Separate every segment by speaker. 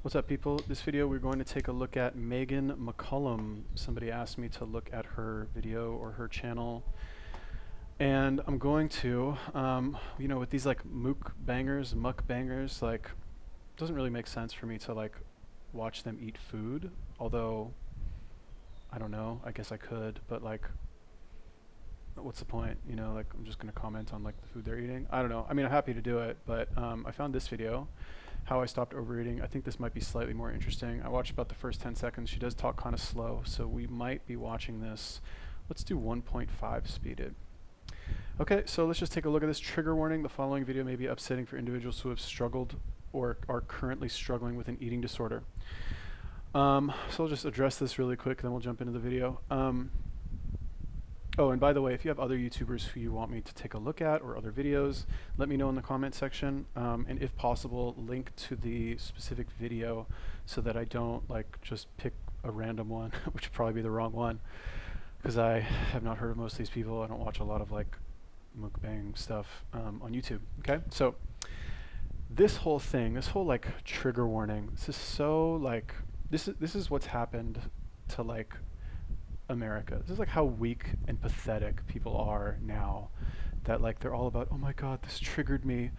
Speaker 1: What's up, people? This video we're going to take a look at Megan McCollum. Somebody asked me to look at her video or her channel, and I'm going to, with these like mukbangers, like, it doesn't really make sense for me to like watch them eat food. Although, I don't know, I guess I could, but like, what's the point? Like, I'm just gonna comment on like the food they're eating. I don't know. I mean, I'm happy to do it, but I found this video, how I stopped overeating. I think this might be slightly more interesting. I watched about the first 10 seconds. She does talk kind of slow, so we might be watching this. Let's do 1.5 speeded. Okay, so let's just take a look at this. Trigger warning: the following video may be upsetting for individuals who have struggled or are currently struggling with an eating disorder. So I'll just address this really quick, then we'll jump into the video. Oh, and by the way, if you have other YouTubers who you want me to take a look at or other videos, let me know in the comment section. And if possible, link to the specific video so that I don't like just pick a random one, which would probably be the wrong one, because I have not heard of most of these people. I don't watch a lot of like mukbang stuff on YouTube. Okay, so this whole thing, this whole like trigger warning, this is so like, this is what's happened to like America. This is like how weak and pathetic people are now, that like they're all about, oh my god, this triggered me.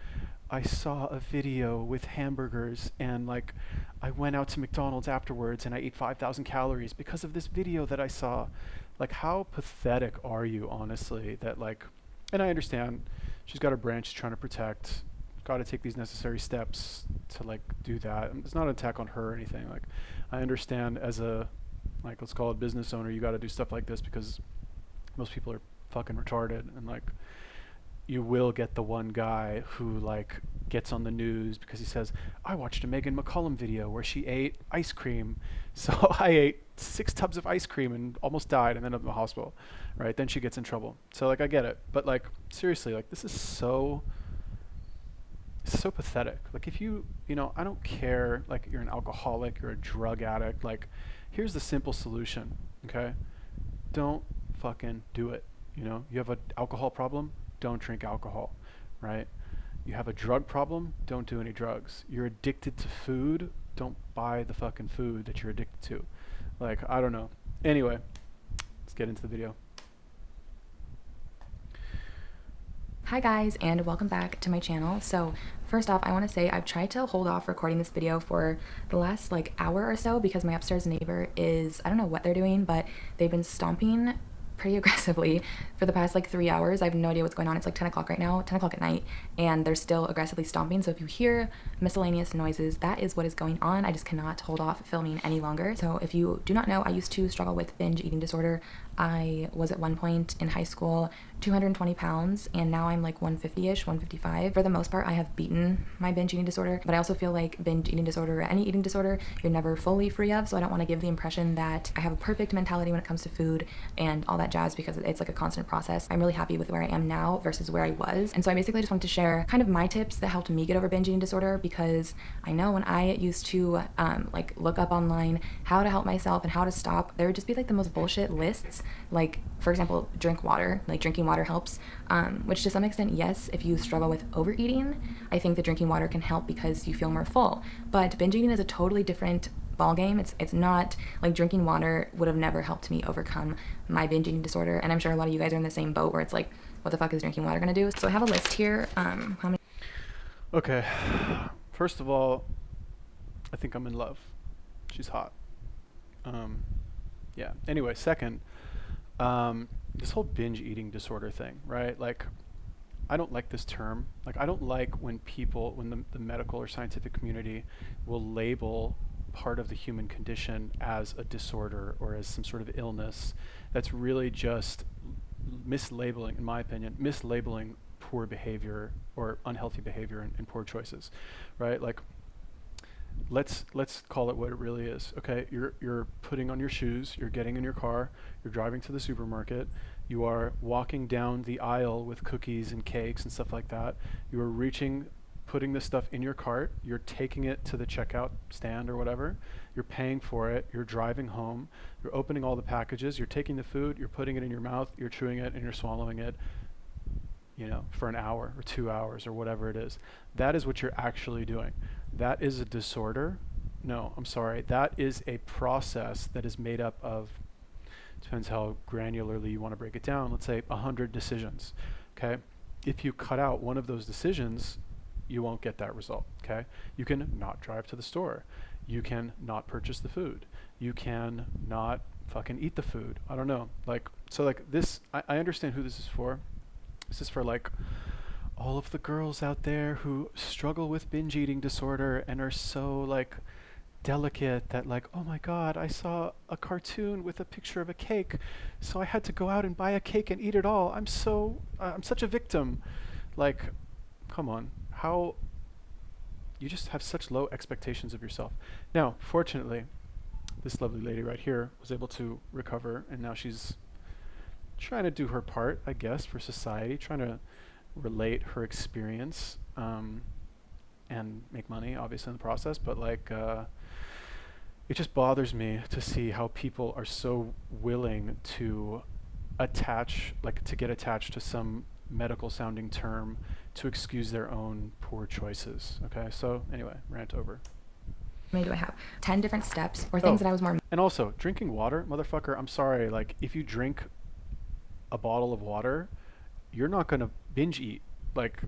Speaker 1: I saw a video with hamburgers and like I went out to McDonald's afterwards and I ate 5,000 calories because of this video that I saw. Like, how pathetic are you, honestly? That like, and I understand she's got a brand she's trying to protect, got to take these necessary steps to like do that. And it's not an attack on her or anything. Like, I understand as a, like, let's call it business owner, you got to do stuff like this because most people are fucking retarded, and like you will get the one guy who like gets on the news because he says, I watched a Megan McCollum video where she ate ice cream, so I ate 6 tubs of ice cream and almost died and ended up in the hospital, right? Then she gets in trouble. So like, I get it, but like, seriously, like, this is so pathetic. Like, if I don't care, like, you're an alcoholic, you're a drug addict, like, here's the simple solution, okay? Don't fucking do it. You have an alcohol problem, don't drink alcohol, right? You have a drug problem, don't do any drugs. You're addicted to food, don't buy the fucking food that you're addicted to. Like, I don't know. Anyway, let's get into the video.
Speaker 2: Hi guys, and welcome back to my channel. So first off, I want to say I've tried to hold off recording this video for the last like hour or so because my upstairs neighbor is, I don't know what they're doing, but they've been stomping pretty aggressively for the past like 3 hours. I have no idea what's going on. It's like 10 o'clock right now, 10 o'clock at night, and they're still aggressively stomping. So if you hear miscellaneous noises, that is what is going on. I just cannot hold off filming any longer. So if you do not know, I used to struggle with binge eating disorder. I was at one point in high school 220 pounds, and now I'm like 150-ish, 155. For the most part, I have beaten my binge eating disorder, but I also feel like binge eating disorder or any eating disorder, you're never fully free of. So I don't want to give the impression that I have a perfect mentality when it comes to food and all that jazz, because it's like a constant process. I'm really happy with where I am now versus where I was. And so I basically just wanted to share kind of my tips that helped me get over binge eating disorder, because I know when I used to like look up online how to help myself and how to stop, there would just be like the most bullshit lists. Like, for example, drink water, like drinking water helps, which to some extent, yes, if you struggle with overeating, I think that drinking water can help because you feel more full. But binge eating is a totally different ball game. It's not like drinking water would have never helped me overcome my binge eating disorder. And I'm sure a lot of you guys are in the same boat where it's like, what the fuck is drinking water gonna do? So I have a list here. How many?
Speaker 1: Okay, first of all, I think I'm in love. She's hot. Yeah. Anyway, second, this whole binge eating disorder thing, right? Like, I don't like this term. Like, I don't like when the medical or scientific community will label part of the human condition as a disorder or as some sort of illness. That's really just mislabeling, in my opinion, mislabeling poor behavior or unhealthy behavior and poor choices, right? Like, let's call it what it really is. Okay, you're putting on your shoes, you're getting in your car, you're driving to the supermarket, you are walking down the aisle with cookies and cakes and stuff like that. You are putting this stuff in your cart, you're taking it to the checkout stand or whatever, you're paying for it, you're driving home, you're opening all the packages, you're taking the food, you're putting it in your mouth, you're chewing it, and you're swallowing it, for an hour or 2 hours or whatever it is. That is what you're actually doing. That is a disorder, No, I'm sorry. That is a process that is made up of, depends how granularly you want to break it down, let's say 100 decisions, okay? If you cut out one of those decisions, you won't get that result, okay? You can not drive to the store. You can not purchase the food. You can not fucking eat the food. I don't know. Like, so like this, I understand who this is for. This is for like all of the girls out there who struggle with binge eating disorder and are so like delicate that like, oh my god, I saw a cartoon with a picture of a cake, so I had to go out and buy a cake and eat it all. I'm such a victim. Like, come on. How you just have such low expectations of yourself. Now, fortunately, this lovely lady right here was able to recover, and now she's trying to do her part, I guess, for society, trying to relate her experience and make money, obviously, in the process. But like, it just bothers me to see how people are so willing to get attached to some medical sounding term to excuse their own poor choices. Okay, so anyway, rant over.
Speaker 2: How many do I have? 10 different steps or things that I was more.
Speaker 1: And also, drinking water, motherfucker, I'm sorry, like, if you drink a bottle of water, you're not gonna binge eat. Like,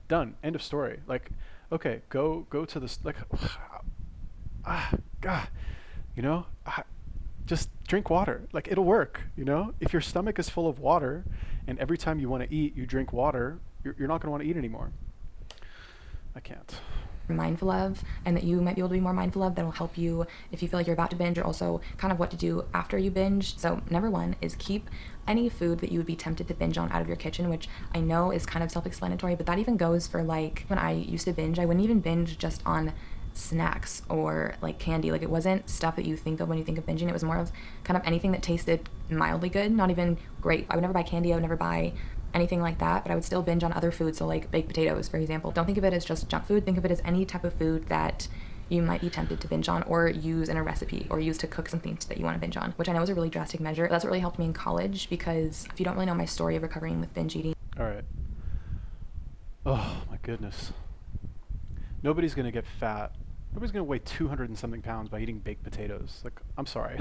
Speaker 1: done. End of story. Like, okay, go to this, like, God, you know, just drink water. Like, it'll work, you know? If your stomach is full of water and every time you want to eat, you drink water, you're not going to want to eat anymore. I can't.
Speaker 2: Mindful of, and that you might be able to be more mindful of, that will help you if you feel like you're about to binge, or also kind of what to do after you binge. So number one is keep any food that you would be tempted to binge on out of your kitchen, which I know is kind of self-explanatory, but that even goes for like when I used to binge, I wouldn't even binge just on snacks or like candy. Like, it wasn't stuff that you think of when you think of binging. It was more of kind of anything that tasted mildly good, not even great. I would never buy candy, I would never buy anything like that, but I would still binge on other foods. So like baked potatoes, for example. Don't think of it as just junk food. Think of it as any type of food that you might be tempted to binge on or use in a recipe or use to cook something that you want to binge on, which I know is a really drastic measure. That's what really helped me in college, because if you don't really know my story of recovering with binge eating.
Speaker 1: All right. Oh my goodness. Nobody's going to get fat. Nobody's going to weigh 200 and something pounds by eating baked potatoes. Like, I'm sorry.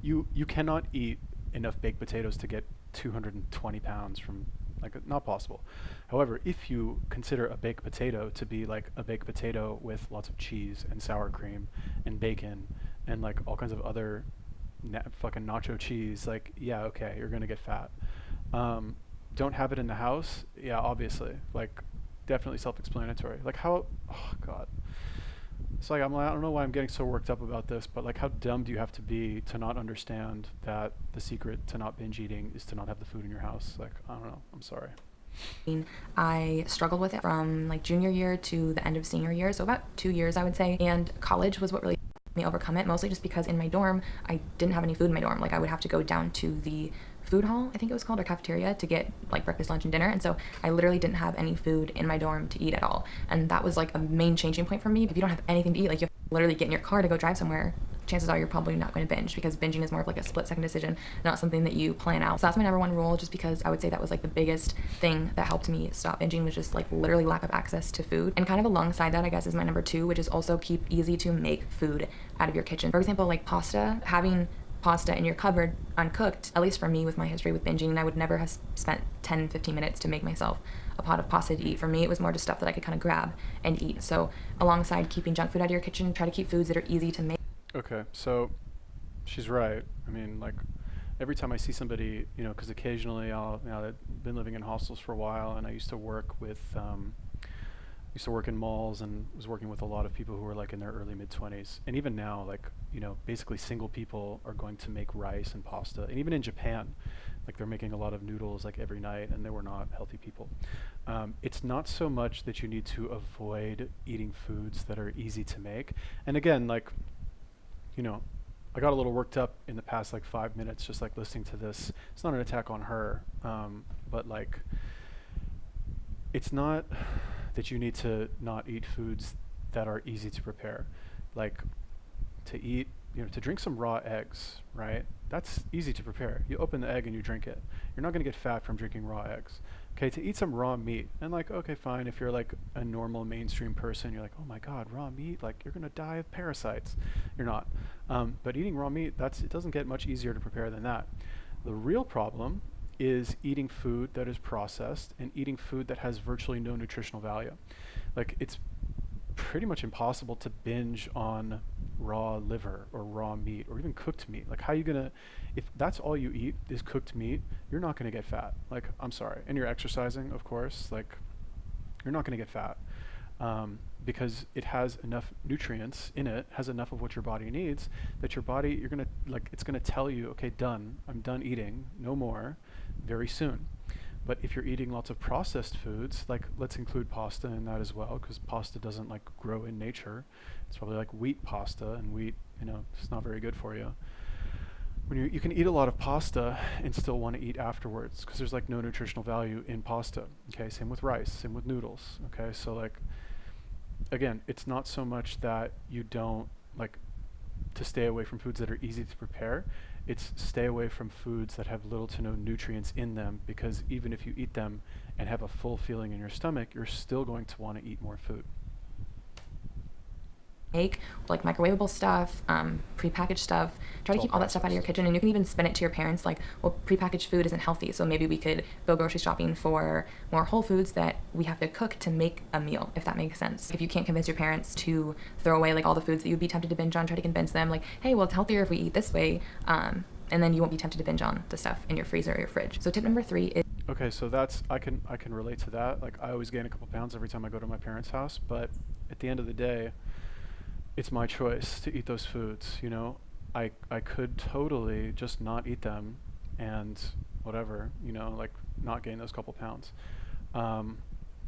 Speaker 1: You cannot eat enough baked potatoes to get 220 pounds from, like, not possible. However, if you consider a baked potato to be like a baked potato with lots of cheese and sour cream and bacon and like all kinds of other fucking nacho cheese, like, yeah, okay, you're going to get fat. Don't have it in the house? Yeah, obviously. Like, definitely self-explanatory. Like, how, oh God. It's like, I don't know why I'm getting so worked up about this, but like, how dumb do you have to be to not understand that the secret to not binge eating is to not have the food in your house? Like, I don't know. I'm sorry.
Speaker 2: I struggled with it from like junior year to the end of senior year, so about 2 years, I would say. And college was what really helped me overcome it, mostly just because in my dorm, I didn't have any food in my dorm. Like, I would have to go down to the food hall, I think it was called, or cafeteria, to get like breakfast, lunch, and dinner. And so I literally didn't have any food in my dorm to eat at all. And that was like a main changing point for me. If you don't have anything to eat, like, you have to literally get in your car to go drive somewhere, chances are you're probably not going to binge, because binging is more of like a split second decision, not something that you plan out. So that's my number one rule, just because I would say that was like the biggest thing that helped me stop binging, was just like literally lack of access to food. And kind of alongside that, I guess, is my number two, which is also keep easy to make food out of your kitchen. For example, like pasta, having pasta in your cupboard uncooked, at least for me with my history with binging, I would never have spent 10-15 minutes to make myself a pot of pasta to eat. For me, it was more just stuff that I could kind of grab and eat. So alongside keeping junk food out of your kitchen, try to keep foods that are easy to make.
Speaker 1: Okay, so she's right. I mean, like, every time I see somebody, you know, because occasionally I've been living in hostels for a while, and I used to work in malls and was working with a lot of people who were like in their early mid-20s. And even now, like, you know, basically single people are going to make rice and pasta. And even in Japan, like, they're making a lot of noodles like every night, and they were not healthy people. It's not so much that you need to avoid eating foods that are easy to make. And again, like, you know, I got a little worked up in the past like 5 minutes just like listening to this. It's not an attack on her, but like, it's not that you need to not eat foods that are easy to prepare. Like, to eat, you know, to drink some raw eggs, right? That's easy to prepare. You open the egg and you drink it. You're not going to get fat from drinking raw eggs. Okay, to eat some raw meat. And like, okay, fine, if you're like a normal mainstream person, you're like, oh my God, raw meat, like you're gonna die of parasites. You're not. But eating raw meat, it doesn't get much easier to prepare than that. The real problem is eating food that is processed and eating food that has virtually no nutritional value. Like it's pretty much impossible to binge on raw liver or raw meat or even cooked meat. Like how are you gonna, if that's all you eat is cooked meat, you're not gonna get fat. Like I'm sorry. And you're exercising, of course, like you're not gonna get fat. Because it has enough nutrients in it, has enough of what your body needs, that your body, you're gonna, like, it's gonna tell you, okay, done, I'm done eating, no more, very soon. But if you're eating lots of processed foods, like let's include pasta in that as well, because pasta doesn't like grow in nature. It's probably like wheat pasta, and wheat, it's not very good for you. When you can eat a lot of pasta and still want to eat afterwards, because there's like no nutritional value in pasta. Okay, same with rice, same with noodles. Okay, so like, again, it's not so much that you don't like to stay away from foods that are easy to prepare. It's stay away from foods that have little to no nutrients in them, because even if you eat them and have a full feeling in your stomach, you're still going to want to eat more food.
Speaker 2: Make like microwavable stuff, prepackaged stuff. Try to keep all that stuff out of your kitchen, and you can even spin it to your parents like, well, prepackaged food isn't healthy, so maybe we could go grocery shopping for more whole foods that we have to cook to make a meal, if that makes sense. If you can't convince your parents to throw away like all the foods that you'd be tempted to binge on, try to convince them like, hey, well, it's healthier if we eat this way, and then you won't be tempted to binge on the stuff in your freezer or your fridge. So tip number 3 is
Speaker 1: Okay, so that's I can relate to that. Like I always gain a couple pounds every time I go to my parents' house, but at the end of the day, it's my choice to eat those foods. I could totally just not eat them and whatever, like not gain those couple pounds.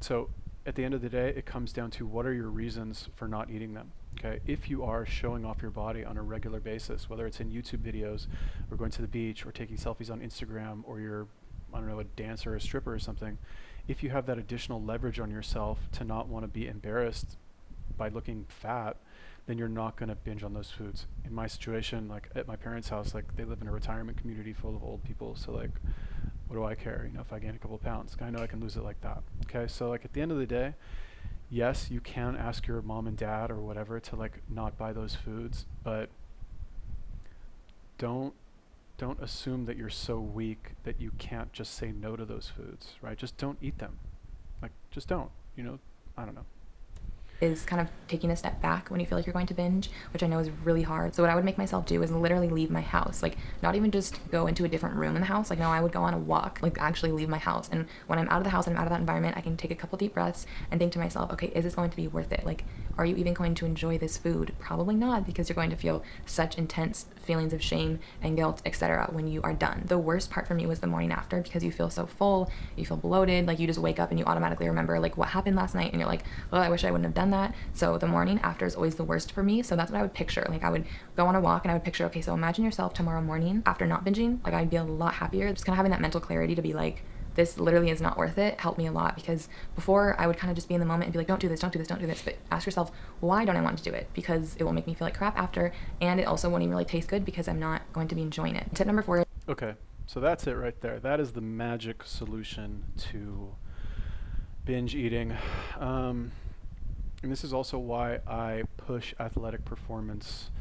Speaker 1: So at the end of the day, it comes down to what are your reasons for not eating them. Okay, if you are showing off your body on a regular basis, whether it's in YouTube videos or going to the beach or taking selfies on Instagram, or you're, I don't know, a dancer or a stripper or something, if you have that additional leverage on yourself to not want to be embarrassed by looking fat, then you're not going to binge on those foods. In my situation, like at my parents' house, like they live in a retirement community full of old people, so like what do I care, if I gain a couple pounds? I know I can lose it like that. Okay, so like at the end of the day, yes, you can ask your mom and dad or whatever to like not buy those foods, but don't assume that you're so weak that you can't just say no to those foods, right? Just don't eat them. Like just don't, I don't know.
Speaker 2: is kind of taking a step back when you feel like you're going to binge, which I know is really hard. So what I would make myself do is literally leave my house, like not even just go into a different room in the house. Like no, I would go on a walk, like actually leave my house. And when I'm out of the house and I'm out of that environment, I can take a couple deep breaths and think to myself, okay, is this going to be worth it? Like, are you even going to enjoy this food? Probably not, because you're going to feel such intense feelings of shame and guilt, etc. when you are done. The worst part for me was the morning after, because you feel so full, you feel bloated, like you just wake up and you automatically remember like what happened last night, and you're like, oh, I wish I wouldn't have done that. So the morning after is always the worst for me. So that's what I would picture. Like I would go on a walk and I would picture, okay, so imagine yourself tomorrow morning after not binging. Like I'd be a lot happier, just kind of having that mental clarity to be like, this literally is not worth it, helped me a lot. Because before I would kind of just be in the moment and be like, don't do this, don't do this, don't do this. But ask yourself, why don't I want to do it? Because it will make me feel like crap after, and it also won't even really taste good because I'm not going to be enjoying it. Tip number 4.
Speaker 1: Okay, so that's it right there. That is the magic solution to binge eating. And this is also why I push athletic performance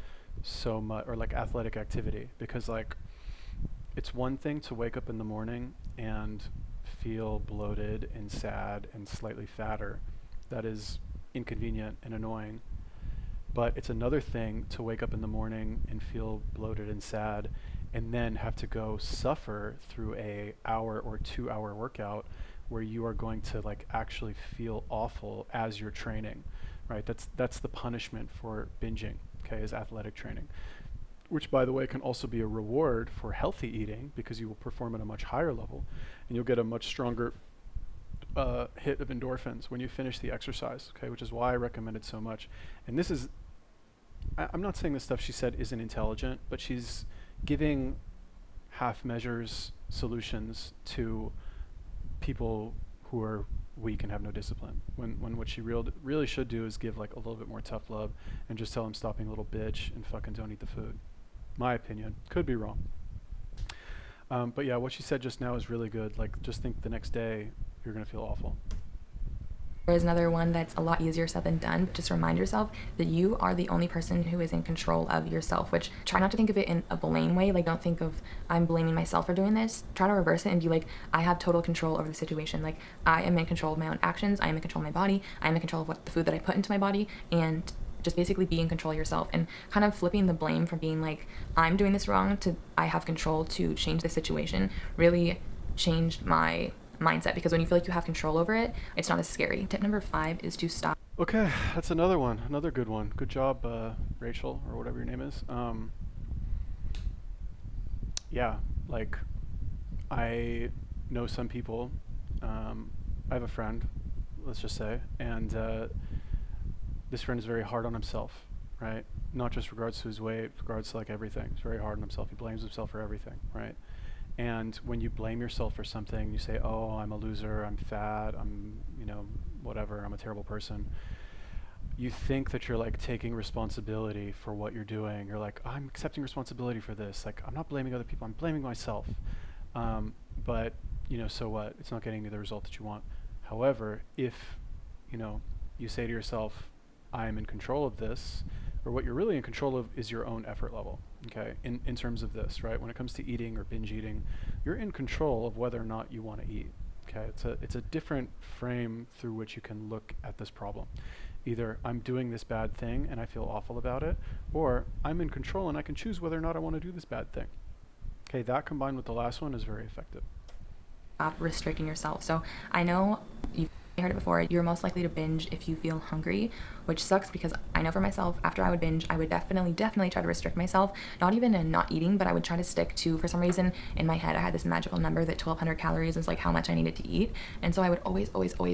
Speaker 1: so much, or like athletic activity, because like it's one thing to wake up in the morning and feel bloated and sad and slightly fatter. That is inconvenient and annoying. But it's another thing to wake up in the morning and feel bloated and sad and then have to go suffer through a hour or 2 hour workout where you are going to like actually feel awful as you're training, right? That's the punishment for binging, okay, is athletic training, which by the way can also be a reward for healthy eating, because you will perform at a much higher level and you'll get a much stronger hit of endorphins when you finish the exercise, okay, which is why I recommend it so much. And this is, I'm not saying the stuff she said isn't intelligent, but she's giving half measures solutions to people who are weak and have no discipline, when what she really should do is give like a little bit more tough love and just tell them stop being a little bitch and fucking don't eat the food. My opinion, could be wrong. But yeah, what she said just now is really good. Like just think the next day you're going to feel awful.
Speaker 2: There's another one that's a lot easier said than done. Just remind yourself that you are the only person who is in control of yourself, which try not to think of it in a blame way. Like, don't think of, I'm blaming myself for doing this. Try to reverse it and be like, I have total control over the situation. Like, I am in control of my own actions. I am in control of my body. I am in control of what the food that I put into my body, and just basically be in control of yourself, and kind of flipping the blame from being like, I'm doing this wrong, to I have control to change the situation really changed my mindset, because when you feel like you have control over it, it's not as scary. Tip number 5 is to stop.
Speaker 1: Okay, that's another one, another good one. Good job, Rachel, or whatever your name is. Yeah, like, I know some people, I have a friend, let's just say, and this friend is very hard on himself, right? Not just regards to his weight, regards to like everything. He's very hard on himself. He blames himself for everything, right? And when you blame yourself for something, you say, oh, I'm a loser, I'm fat, I'm, whatever, I'm a terrible person. You think that you're like taking responsibility for what you're doing. You're like, I'm accepting responsibility for this. Like, I'm not blaming other people, I'm blaming myself. But, so what? It's not getting you the result that you want. However, if, you say to yourself, I am in control of this, or what you're really in control of is your own effort level, okay, in terms of this, right? When it comes to eating or binge eating, you're in control of whether or not you want to eat, okay? It's a different frame through which you can look at this problem. Either I'm doing this bad thing and I feel awful about it, or I'm in control and I can choose whether or not I want to do this bad thing. Okay, that combined with the last one is very effective.
Speaker 2: Stop restricting yourself. So I know you've heard it before, you're most likely to binge if you feel hungry, which sucks, because I know for myself, after I would binge, I would definitely try to restrict myself, not even in not eating, but I would try to stick to, for some reason in my head, I had this magical number that 1,200 calories is like how much I needed to eat. And so I would always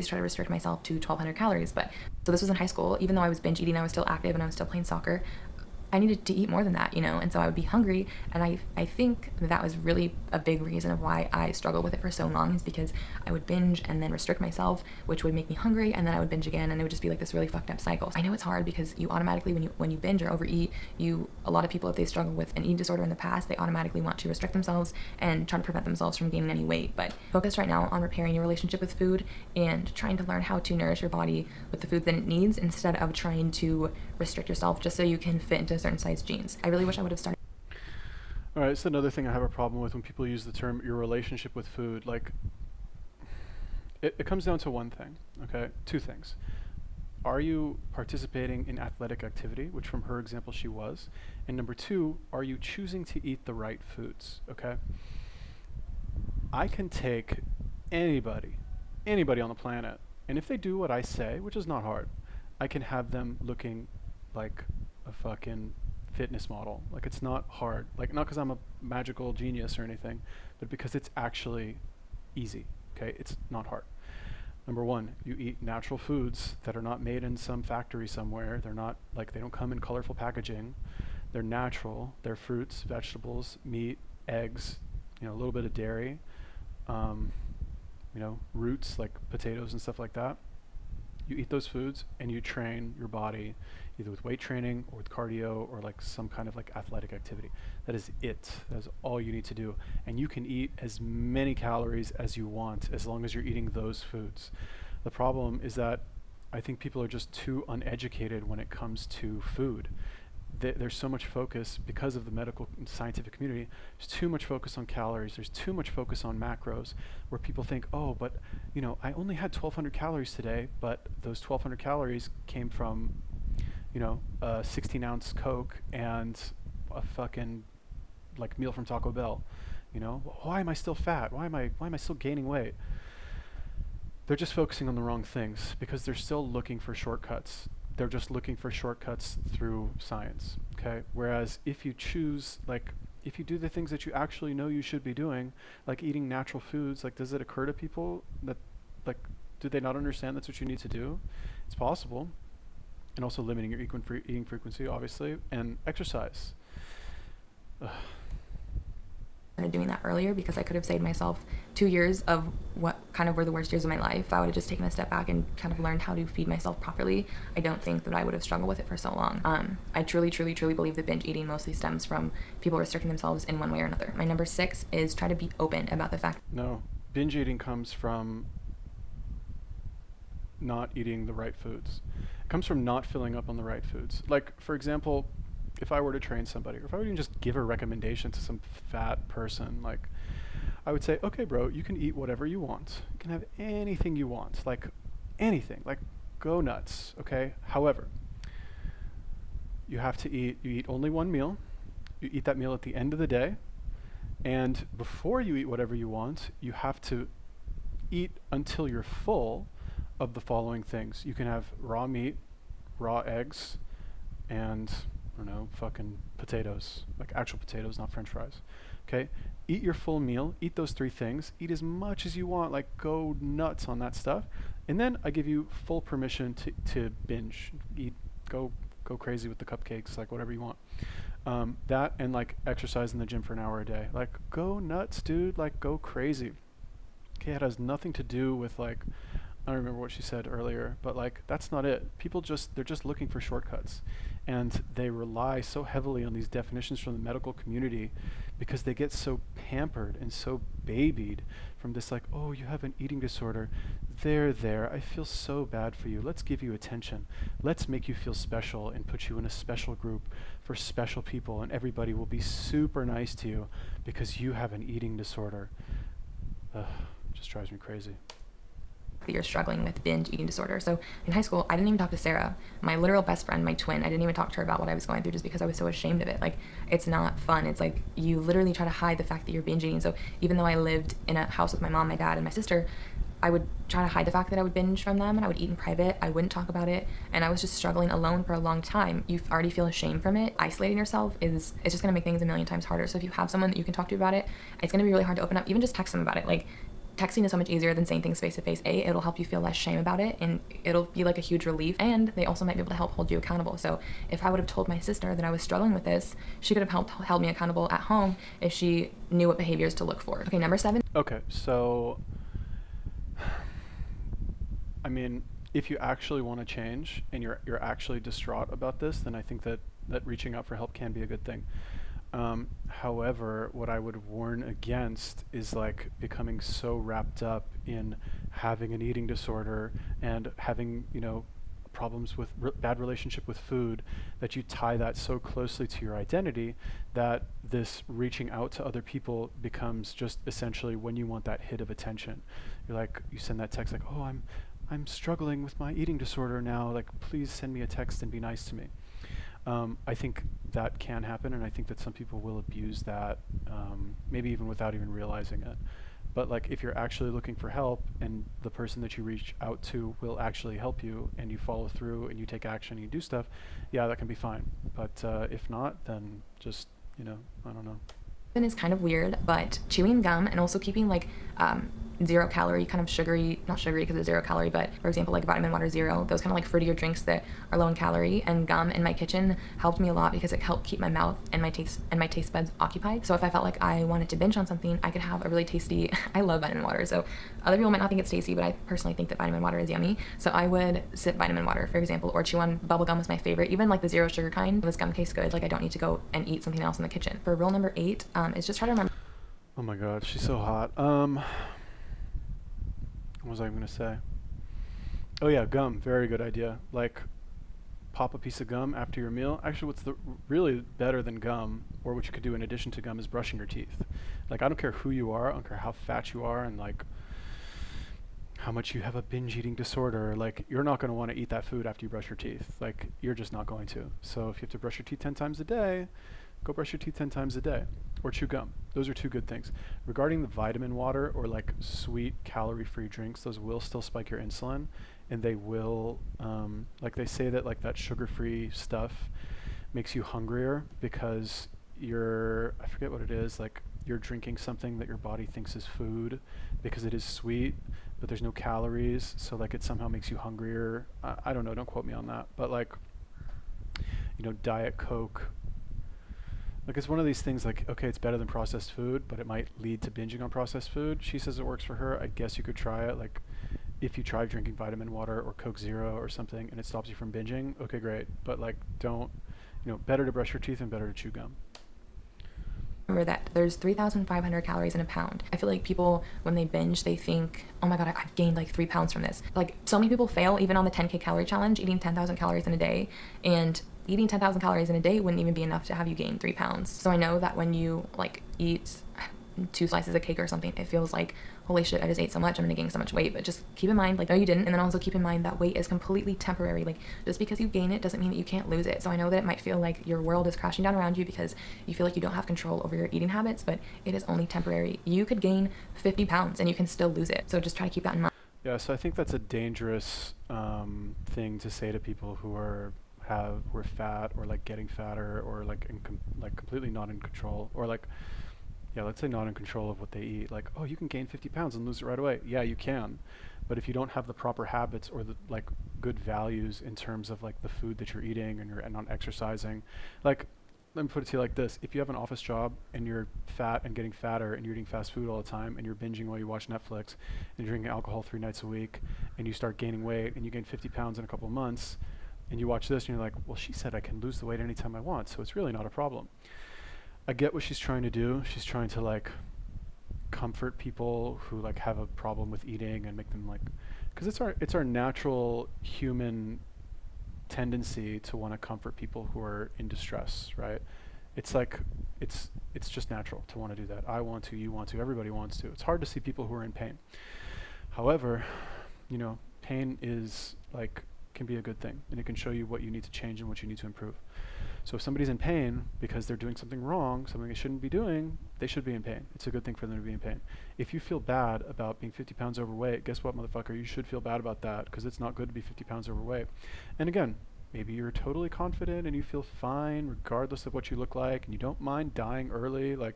Speaker 2: try to restrict myself to 1,200 calories. But so this was in high school. Even though I was binge eating, I was still active and I was still playing soccer. I needed to eat more than that, and so I would be hungry. And I think that was really a big reason of why I struggled with it for so long, is because I would binge and then restrict myself, which would make me hungry, and then I would binge again, and it would just be like this really fucked up cycle. I know it's hard because you automatically, when you binge or overeat, a lot of people, if they struggle with an eating disorder in the past, they automatically want to restrict themselves and try to prevent themselves from gaining any weight. But focus right now on repairing your relationship with food and trying to learn how to nourish your body with the food that it needs, instead of trying to restrict yourself just so you can fit into certain size jeans. I really wish I would have started.
Speaker 1: All right, it's another thing I have a problem with when people use the term your relationship with food. Like, it comes down to one thing, okay? Two things. Are you participating in athletic activity, which from her example she was? And number 2, are you choosing to eat the right foods, okay? I can take anybody on the planet, and if they do what I say, which is not hard, I can have them looking like a fucking fitness model. Like, it's not hard. Like, not because I'm a magical genius or anything, but because it's actually easy, okay? It's not hard. Number 1, you eat natural foods that are not made in some factory somewhere. They're not, like, they don't come in colorful packaging. They're natural. They're fruits, vegetables, meat, eggs, a little bit of dairy, roots like potatoes and stuff like that. You eat those foods and you train your body either with weight training or with cardio or like some kind of like athletic activity. That is it. That is all you need to do. And you can eat as many calories as you want as long as you're eating those foods. The problem is that I think people are just too uneducated when it comes to food. There's so much focus, because of the medical and scientific community, there's too much focus on calories, there's too much focus on macros, where people think, oh, but I only had 1,200 calories today, but those 1,200 calories came from a 16-ounce Coke and a fucking like meal from Taco Bell. Why am I still fat? Why am I still gaining weight? They're just focusing on the wrong things, because they're still looking for shortcuts. They're just looking for shortcuts through science, okay? Whereas if you choose, like, if you do the things that you actually know you should be doing, like eating natural foods, like, does it occur to people that, like, do they not understand that's what you need to do? It's possible. And also limiting your eating frequency, obviously, and exercise.
Speaker 2: Started doing that earlier, because I could have saved myself 2 years of what kind of were the worst years of my life. If I would have just taken a step back and kind of learned how to feed myself properly, I don't think that I would have struggled with it for so long. I truly believe that binge eating mostly stems from people restricting themselves in one way or another. My number 6 is try to be open about the fact.
Speaker 1: No, binge eating comes from not eating the right foods. It comes from not filling up on the right foods. Like, for example, if I were to train somebody, or if I would even just give a recommendation to some fat person, like, I would say, okay, bro, you can eat whatever you want. You can have anything you want, like anything, like go nuts, okay? However, you eat only one meal. You eat that meal at the end of the day. And before you eat whatever you want, you have to eat until you're full of the following things. You can have raw meat, raw eggs, and I don't know, fucking potatoes, like actual potatoes, not French fries. Okay? Eat your full meal, eat those 3 things, eat as much as you want, like go nuts on that stuff. And then I give you full permission to binge, go crazy with the cupcakes, like whatever you want. That and like exercise in the gym for an hour a day. Like go nuts, dude, like go crazy. Okay, it has nothing to do with like, I don't remember what she said earlier, but like that's not it. They're just looking for shortcuts, and they rely so heavily on these definitions from the medical community because they get so pampered and so babied from this like, oh, you have an eating disorder. There, I feel so bad for you. Let's give you attention. Let's make you feel special and put you in a special group for special people, and everybody will be super nice to you because you have an eating disorder. Ugh, just drives me crazy.
Speaker 2: That you're struggling with binge eating disorder. So in high school, I didn't even talk to Sarah, my literal best friend, my twin. I didn't even talk to her about what I was going through just because I was so ashamed of it. Like, it's not fun. It's like you literally try to hide the fact that you're binge eating. So even though I lived in a house with my mom, my dad, and my sister, I would try to hide the fact that I would binge from them, and I would eat in private. I wouldn't talk about it, and I was just struggling alone for a long time. You already feel ashamed from it. Isolating yourself it's just gonna make things a million times harder. So if you have someone that you can talk to about it, it's gonna be really hard to open up. Even just text them about it. Like, texting is so much easier than saying things face to face. It'll help you feel less shame about it, and it'll be like a huge relief, and they also might be able to help hold you accountable. So if I would have told my sister that I was struggling with this, she could have held me accountable at home if she knew what behaviors to look for. Okay, number 7.
Speaker 1: Okay, so I mean, if you actually want to change and you're actually distraught about this, then I think that reaching out for help can be a good thing. However, what I would warn against is like becoming so wrapped up in having an eating disorder and having, problems with bad relationship with food, that you tie that so closely to your identity that this reaching out to other people becomes just essentially when you want that hit of attention. You send that text like, oh, I'm struggling with my eating disorder now, like please send me a text and be nice to me. I think that can happen, and I think that some people will abuse that, maybe even without even realizing it. But like if you're actually looking for help and the person that you reach out to will actually help you, and you follow through and you take action and you do stuff, yeah, that can be fine. But if not, then just, I don't know.
Speaker 2: Is kind of weird, but chewing gum and also keeping like 0 calorie, kind of sugary, not sugary because it's 0 calorie, but for example like vitamin water zero, those kind of like fruitier drinks that are low in calorie, and gum in my kitchen helped me a lot because it helped keep my mouth and my taste buds occupied. So if I felt like I wanted to binge on something, I could have a really tasty I love vitamin water, so other people might not think it's tasty, but I personally think that vitamin water is yummy. So I would sip vitamin water, for example, or chew on bubble gum was my favorite, even like the 0 sugar kind. This gum tastes good, like I don't need to go and eat something else in the kitchen. For rule number 8 is just try to remember.
Speaker 1: Oh my god, she's so hot. What was I going to say? Oh yeah, gum. Very good idea. Like, pop a piece of gum after your meal. Actually, what's really better than gum, or what you could do in addition to gum, is brushing your teeth. Like, I don't care who you are. I don't care how fat you are, and like how much you have a binge eating disorder. Like, you're not going to want to eat that food after you brush your teeth. Like, you're just not going to. So if you have to brush your teeth 10 times a day, go brush your teeth 10 times a day, or chew gum. Those are 2 good things. Regarding the vitamin water or like sweet calorie-free drinks, those will still spike your insulin, and they will, like they say that like that sugar-free stuff makes you hungrier because I forget what it is, like you're drinking something that your body thinks is food because it is sweet, but there's no calories, so like it somehow makes you hungrier. I don't know, don't quote me on that, but like, Diet Coke, like it's one of these things like, okay, it's better than processed food, but it might lead to binging on processed food. She says it works for her. I guess you could try it. Like if you try drinking vitamin water or Coke Zero or something and it stops you from binging, okay, great. But like don't, better to brush your teeth and better to chew gum.
Speaker 2: that there's 3,500 calories in a pound. I feel like people, when they binge, they think, oh my God, I've gained like 3 pounds from this. Like, so many people fail even on the 10K calorie challenge, eating 10,000 calories in a day, and eating 10,000 calories in a day wouldn't even be enough to have you gain 3 pounds. So I know that when you like eat 2 slices of cake or something, it feels like, holy shit, I just ate so much, I'm gonna gain so much weight. But just keep in mind, like, no, you didn't. And then also keep in mind that weight is completely temporary. Like, just because you gain it doesn't mean that you can't lose it. So I know that it might feel like your world is crashing down around you because you feel like you don't have control over your eating habits, but it is only temporary. You could gain 50 pounds and you can still lose it. So just try to keep that in mind.
Speaker 1: Yeah, so I think that's a dangerous thing to say to people who are fat or like getting fatter or like like completely not in control, or like, yeah, let's say not in control of what they eat. Like, oh, you can gain 50 pounds and lose it right away. Yeah, you can. But if you don't have the proper habits or the like good values in terms of like the food that you're eating and you're not exercising, like, let me put it to you like this. If you have an office job and you're fat and getting fatter and you're eating fast food all the time and you're binging while you watch Netflix and you're drinking alcohol 3 nights a week and you start gaining weight and you gain 50 pounds in a couple of months and you watch this and you're like, well, she said I can lose the weight anytime I want, so it's really not a problem. I get what she's trying to do. She's trying to like comfort people who like have a problem with eating and make them like, because it's our natural human tendency to want to comfort people who are in distress, right? It's like it's just natural to want to do that. I want to, you want to, everybody wants to. It's hard to see people who are in pain. However, you know, pain is like can be a good thing, and it can show you what you need to change and what you need to improve. So if somebody's in pain because they're doing something wrong, something they shouldn't be doing, they should be in pain. It's a good thing for them to be in pain. If you feel bad about being 50 pounds overweight, guess what, motherfucker? You should feel bad about that, because it's not good to be 50 pounds overweight. And again, maybe you're totally confident and you feel fine regardless of what you look like, and you don't mind dying early, like,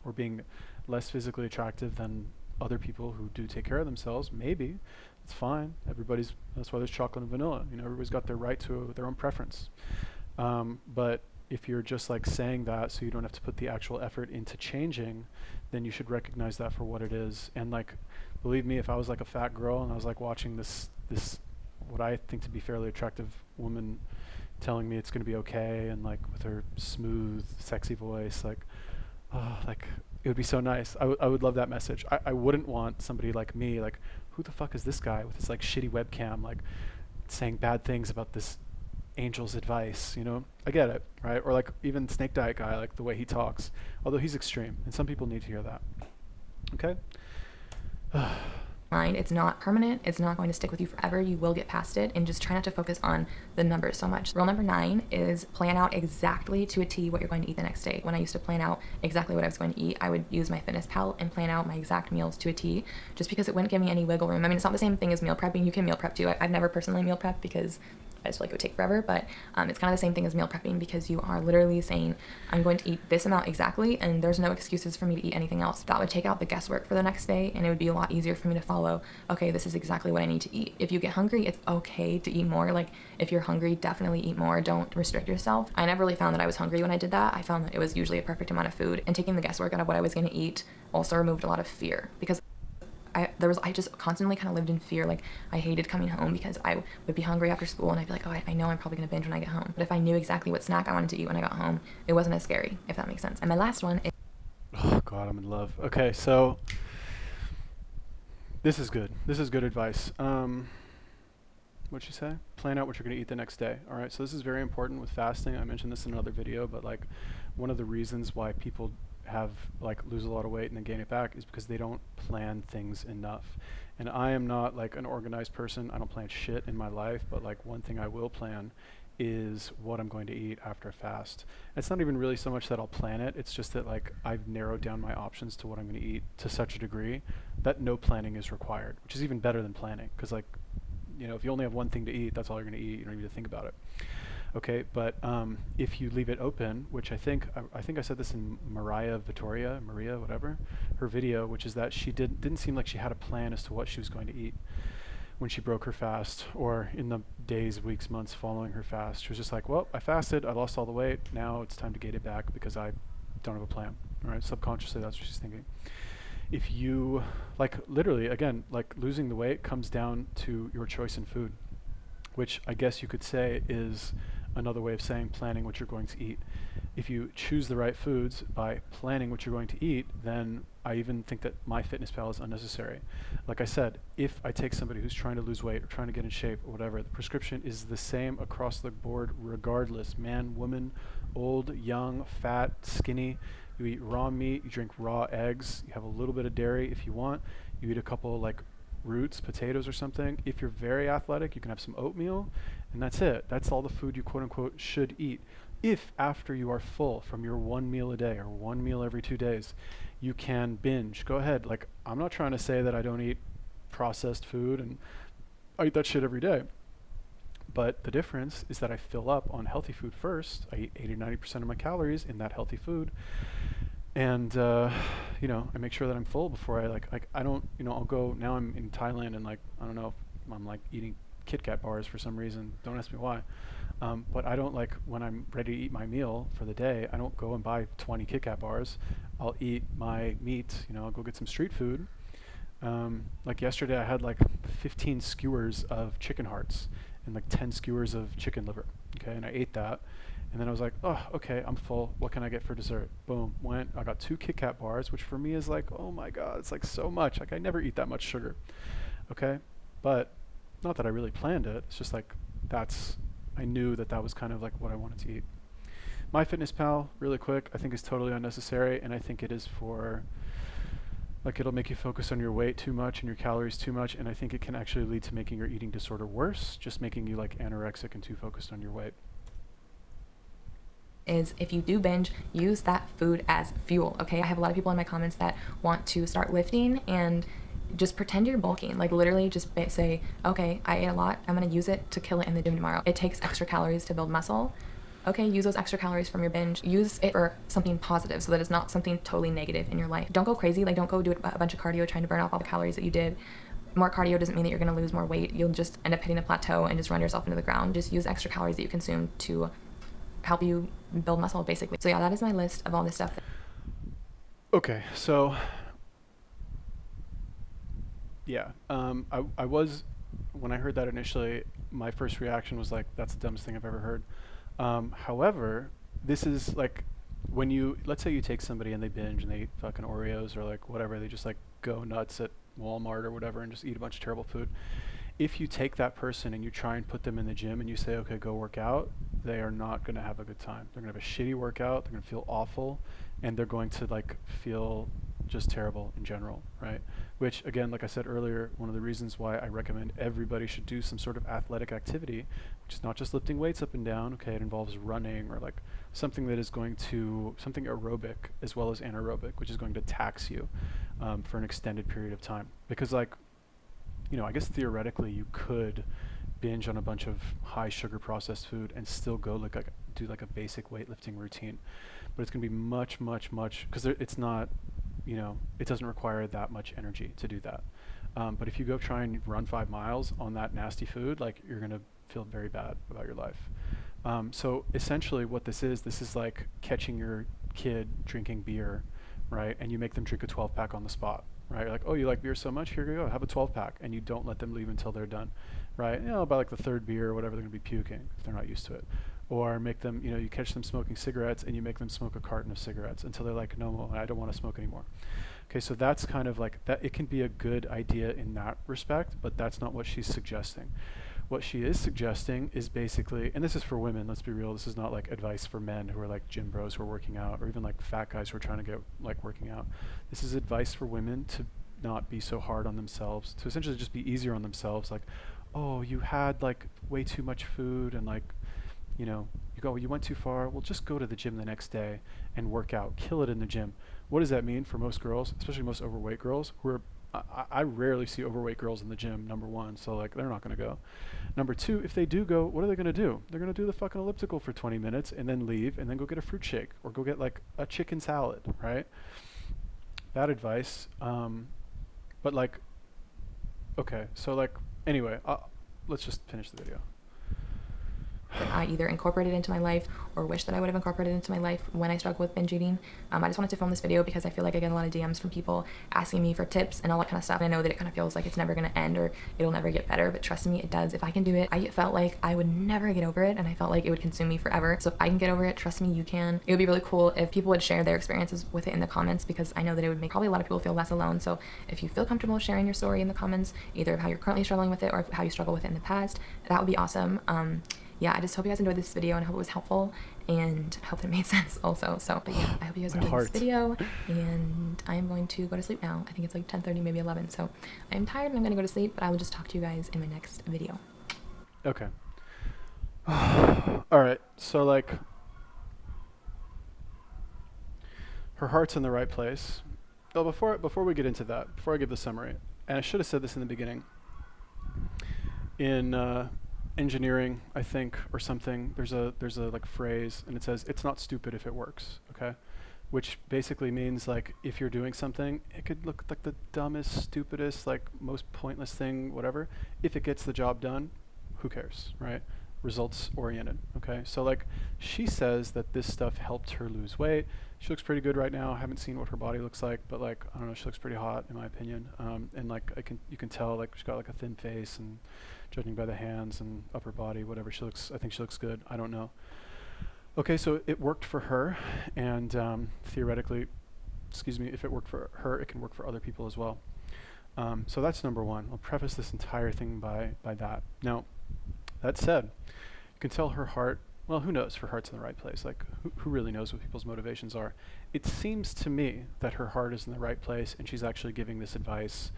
Speaker 1: or being less physically attractive than other people who do take care of themselves. Maybe it's fine. That's why there's chocolate and vanilla. You know, everybody's got their right to their own preference. But if you're just like saying that so you don't have to put the actual effort into changing, then you should recognize that for what it is. And like, believe me, if I was like a fat girl and I was like watching this what I think to be fairly attractive woman telling me it's going to be okay, and like with her smooth, sexy voice, like, oh, like it would be so nice. I would love that message. I wouldn't want somebody like me, like, who the fuck is this guy with his like shitty webcam, like saying bad things about this angel's advice, you know? I get it, right? Or like even Snake Diet guy, like the way he talks, although he's extreme, and some people need to hear that. Okay?
Speaker 2: Mind. It's not permanent. It's not going to stick with you forever. You will get past it, and just try not to focus on the numbers so much. Rule number 9 is plan out exactly to a T what you're going to eat the next day. When I used to plan out exactly what I was going to eat, I would use my fitness pal and plan out my exact meals to a T, just because it wouldn't give me any wiggle room. I mean, it's not the same thing as meal prepping. You can meal prep too. I've never personally meal prepped because I just feel like it would take forever, but it's kind of the same thing as meal prepping, because you are literally saying, I'm going to eat this amount exactly, and there's no excuses for me to eat anything else. That would take out the guesswork for the next day, and it would be a lot easier for me to follow, okay, this is exactly what I need to eat. If you get hungry, it's okay to eat more. Like, if you're hungry, definitely eat more. Don't restrict yourself. I never really found that I was hungry when I did that. I found that it was usually a perfect amount of food, and taking the guesswork out of what I was going to eat also removed a lot of fear, because I just constantly kind of lived in fear. Like, I hated coming home because I would be hungry after school, and I'd be like, oh, I know I'm probably gonna binge when I get home. But if I knew exactly what snack I wanted to eat when I got home, it wasn't as scary, if that makes sense. And my last one is,
Speaker 1: Oh God, I'm in love. Okay, so this is good. This is good advice. What'd she say? Plan out what you're gonna eat the next day. All right, so this is very important with fasting. I mentioned this in another video, but like, one of the reasons why people lose a lot of weight and then gain it back is because they don't plan things enough. And I am not like an organized person. I don't plan shit in my life, but like one thing I will plan is what I'm going to eat after a fast. It's not even really so much that I'll plan it. It's just that like I've narrowed down my options to what I'm going to eat to such a degree that no planning is required, which is even better than planning. Because like, you know, if you only have one thing to eat, that's all you're going to eat. You don't need to think about it. Okay, but if you leave it open, which I think I said this in Maria, whatever, her video, which is that she didn't seem like she had a plan as to what she was going to eat when she broke her fast, or in the days, weeks, months following her fast. She was just like, well, I fasted, I lost all the weight, now it's time to gain it back because I don't have a plan. All right, subconsciously that's what she's thinking. If you, like, literally, again, like, losing the weight comes down to your choice in food, which I guess you could say is another way of saying planning what you're going to eat. If you choose the right foods by planning what you're going to eat, then I even think that MyFitnessPal is unnecessary. Like I said, if I take somebody who's trying to lose weight or trying to get in shape or whatever, the prescription is the same across the board regardless. Man, woman, old, young, fat, skinny. You eat raw meat, you drink raw eggs, you have a little bit of dairy if you want. You eat a couple like roots, potatoes or something. If you're very athletic, you can have some oatmeal, and that's it. That's all the food you quote unquote should eat. If after you are full from your one meal a day or one meal every 2 days, you can binge, go ahead. Like, I'm not trying to say that I don't eat processed food, and I eat that shit every day. But the difference is that I fill up on healthy food first. I eat 80-90% of my calories in that healthy food. And, I make sure that I'm full before I don't, I'll go, now I'm in Thailand and I don't know if I'm eating Kit Kat bars for some reason. Don't ask me why. But I don't when I'm ready to eat my meal for the day, I don't go and buy 20 Kit Kat bars. I'll eat my meat, I'll go get some street food. Yesterday I had 15 skewers of chicken hearts and 10 skewers of chicken liver. Okay. And I ate that. And then I was like, oh, okay, I'm full. What can I get for dessert? Boom, I got 2 Kit Kat bars, which for me is oh my God, it's so much. I never eat that much sugar. Okay. But not that I really planned it. It's just I knew that was kind of what I wanted to eat. MyFitnessPal, really quick, I think is totally unnecessary. And I think it is for, it'll make you focus on your weight too much and your calories too much. And I think it can actually lead to making your eating disorder worse, just making you anorexic and too focused on your weight.
Speaker 2: Is if you do binge, use that food as fuel, okay? I have a lot of people in my comments that want to start lifting and just pretend you're bulking. Literally just say, okay, I ate a lot. I'm gonna use it to kill it in the gym tomorrow. It takes extra calories to build muscle. Okay, use those extra calories from your binge. Use it for something positive so that it's not something totally negative in your life. Don't go crazy. Don't go do a bunch of cardio trying to burn off all the calories that you did. More cardio doesn't mean that you're gonna lose more weight. You'll just end up hitting a plateau and just run yourself into the ground. Just use extra calories that you consume to help you build muscle, basically. So yeah, that is my list of all this stuff.
Speaker 1: Okay, so yeah, I was, when I heard that initially, my first reaction was that's the dumbest thing I've ever heard. However, this is when let's say you take somebody and they binge and they eat fucking Oreos or whatever, they just go nuts at Walmart or whatever and just eat a bunch of terrible food. If you take that person and you try and put them in the gym and you say, okay, go work out, they are not going to have a good time. They're going to have a shitty workout. They're going to feel awful, and they're going to feel just terrible in general, right? Which, again, like I said earlier, one of the reasons why I recommend everybody should do some sort of athletic activity, which is not just lifting weights up and down. Okay, it involves running or something that is going to, something aerobic as well as anaerobic, which is going to tax you for an extended period of time. Because I guess theoretically you could binge on a bunch of high sugar processed food and still go do a basic weightlifting routine, but it's going to be much because it's not, it doesn't require that much energy to do that. But if you go try and run 5 miles on that nasty food, you're going to feel very bad about your life. So essentially what this is catching your kid drinking beer, right? And you make them drink a 12-pack on the spot. Right? You're oh, you like beer so much? Here you go. Have a 12-pack. And you don't let them leave until they're done. Right? By the 3rd beer or whatever, they're going to be puking if they're not used to it. Or make them, you catch them smoking cigarettes and you make them smoke a carton of cigarettes until they're no, I don't want to smoke anymore. Okay, so that's kind of that. It can be a good idea in that respect, but that's not what she's suggesting. What she is suggesting is basically, and this is for women, let's be real, this is not advice for men who are gym bros who are working out, or even fat guys who are trying to get working out. This is advice for women to not be so hard on themselves, to essentially just be easier on themselves. Oh, you had way too much food and you went too far. Well, just go to the gym the next day and work out, kill it in the gym. What does that mean for most girls, especially most overweight girls who are, I rarely see overweight girls in the gym, number one, so they're not going to go. Number two, if they do go, what are they going to do? They're going to do the fucking elliptical for 20 minutes and then leave and then go get a fruit shake or go get a chicken salad, right? Bad advice. But okay, so anyway, let's just finish the video.
Speaker 2: that I either incorporated into my life or wish that I would have incorporated into my life when I struggle with binge eating. I just wanted to film this video because I feel like I get a lot of DMs from people asking me for tips and all that kind of stuff. And I know that it kind of feels like it's never going to end or it'll never get better, but trust me, it does. If I can do it, I felt like I would never get over it, and I felt like it would consume me forever. So if I can get over it, trust me, you can. It would be really cool if people would share their experiences with it in the comments, because I know that it would make probably a lot of people feel less alone. So if you feel comfortable sharing your story in the comments, either of how you're currently struggling with it or how you struggle with it in the past, that would be awesome. Yeah, I just hope you guys enjoyed this video and I hope it was helpful, and I hope it made sense also. So, but yeah, I hope you guys enjoyed this video, and I am going to go to sleep now. I think it's like 10:30, maybe 11. So I am tired and I'm going to go to sleep, but I will just talk to you guys in my next video.
Speaker 1: Okay. All right. So like, her heart's in the right place. Oh, before we get into that, before I give the summary, and I should have said this in the beginning. In engineering, I think, or something, there's a like phrase, and it says, "It's not stupid if it works." Okay, which basically means like if you're doing something, it could look like the dumbest, stupidest, like most pointless thing, whatever. If it gets the job done, who cares, right? Results oriented. Okay, so like she says that this stuff helped her lose weight. She looks pretty good right now. I haven't seen what her body looks like, but like I don't know, she looks pretty hot in my opinion. And like you can tell like she's got like a thin face, and judging by the hands and upper body, whatever, I think she looks good. I don't know. Okay, so it worked for her, and theoretically, excuse me, if it worked for her, it can work for other people as well. So that's number one. I'll preface this entire thing by that. Now, that said, you can tell her heart, well, who knows if her heart's in the right place? Like, who really knows what people's motivations are? It seems to me that her heart is in the right place, and she's actually giving this advice,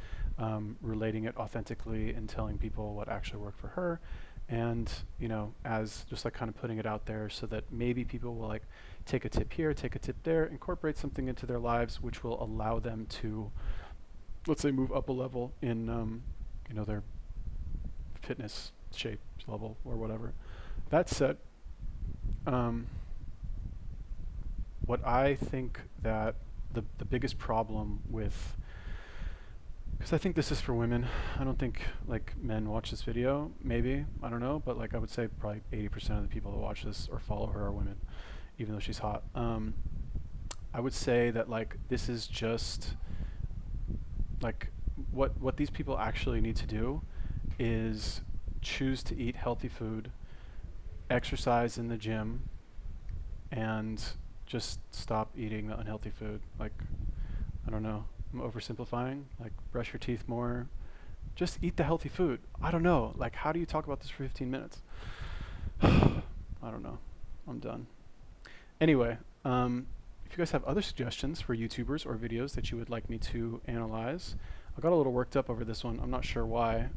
Speaker 1: relating it authentically and telling people what actually worked for her. And, you know, as just like kind of putting it out there so that maybe people will like take a tip here, take a tip there, incorporate something into their lives, which will allow them to, let's say, move up a level in, you know, their fitness shape level or whatever. That said, what I think that the biggest problem with, because I think this is for women, I don't think like men watch this video, maybe, I don't know, but like I would say probably 80% of the people that watch this or follow her are women, even though she's hot. I would say that like this is just like what these people actually need to do is choose to eat healthy food, exercise in the gym, and just stop eating the unhealthy food. Like, I don't know, I'm oversimplifying, like brush your teeth more, just eat the healthy food. I don't know, like how do you talk about this for 15 minutes? I don't know, I'm done. Anyway, if you guys have other suggestions for YouTubers or videos that you would like me to analyze, I got a little worked up over this one. I'm not sure why,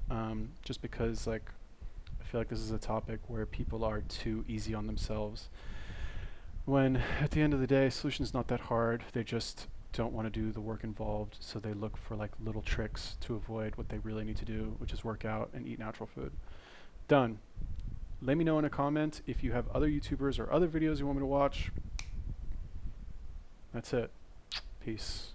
Speaker 1: just because like I feel like this is a topic where people are too easy on themselves, when at the end of the day, solution's not that hard. They just don't want to do the work involved, so they look for like little tricks to avoid what they really need to do, which is work out and eat natural food. Done. Let me know in a comment if you have other YouTubers or other videos you want me to watch. That's it. Peace.